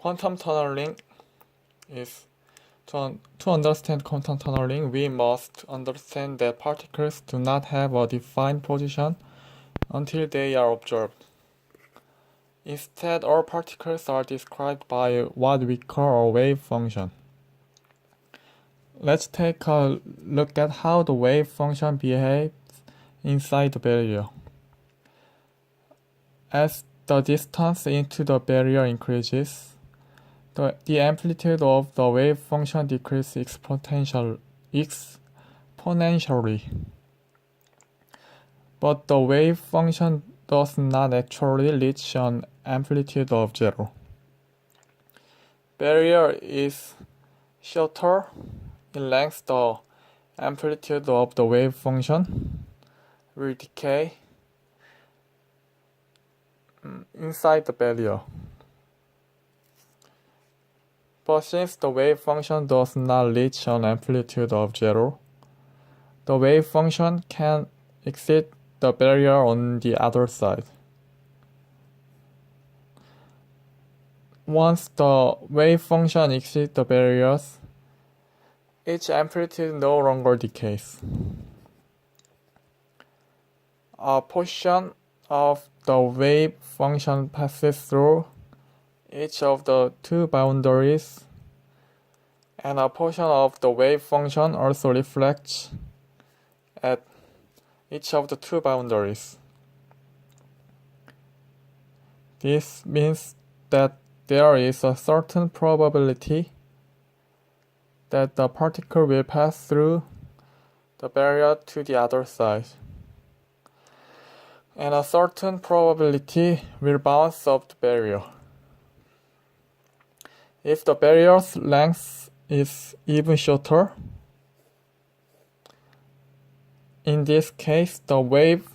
Quantum tunneling is to understand quantum tunneling, we must understand that particles do not have a defined position until they are observed. Instead, all particles are described by what we call a wave function. Let's take a look at how the wave function behaves inside the barrier. As the distance into the barrier increases, the amplitude of the wave function decreases exponentially. But the wave function does not actually reach an amplitude of 0. Barrier is shorter in length. The amplitude of the wave function will decay inside the barrier. But since the wave function does not reach an amplitude of 0, the wave function can exit the barrier on the other side. Once the wave function exits the barriers, its amplitude no longer decays. A portion of the wave function passes through each of the two boundaries, and a portion of the wave function also reflects at each of the two boundaries. This means that there is a certain probability that the particle will pass through the barrier to the other side, and a certain probability will bounce off the barrier. If the barrier's length is even shorter, in this case, the wave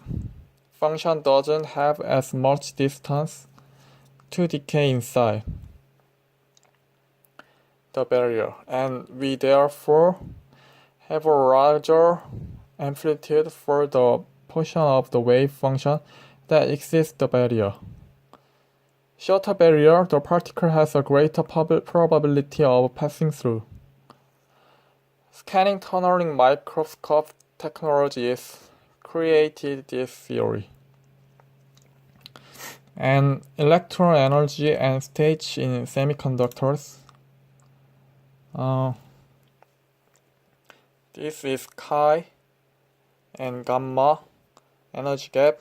function doesn't have as much distance to decay inside the barrier, and we therefore have a larger amplitude for the portion of the wave function that exits the barrier. Shorter barrier, the particle has a greater probability of passing through. Scanning tunneling microscope technologies created this theory. And electron energy and state in semiconductors. This is chi and gamma, energy gap,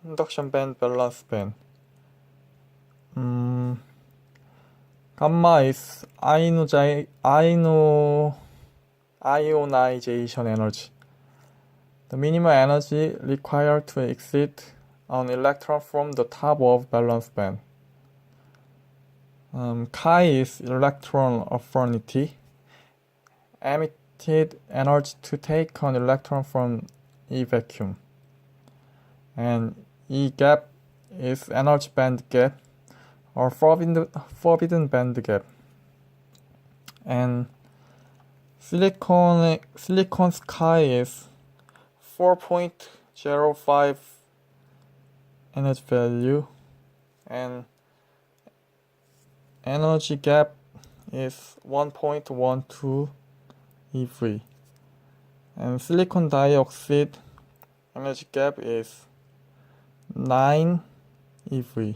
induction band, valence band. Gamma is ionization energy, the minimum energy required to exit an electron from the top of valence band. Chi is electron affinity, emitted energy to take an electron from E vacuum. And E gap is energy band gap, or forbidden band gap. And silicon's chi is 4.05 energy value, and energy gap is 1.12 eV. And silicon dioxide energy gap is 9 eV.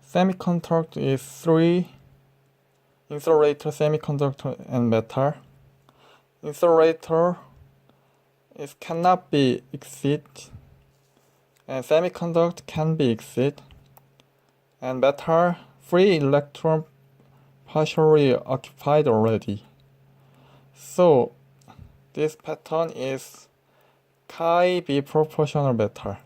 Semiconductor is 3: insulator, semiconductor, and metal. Insulator cannot be exit, and semiconductor can be exit, and metal, free electron partially occupied already. So this pattern is chi B proportional metal.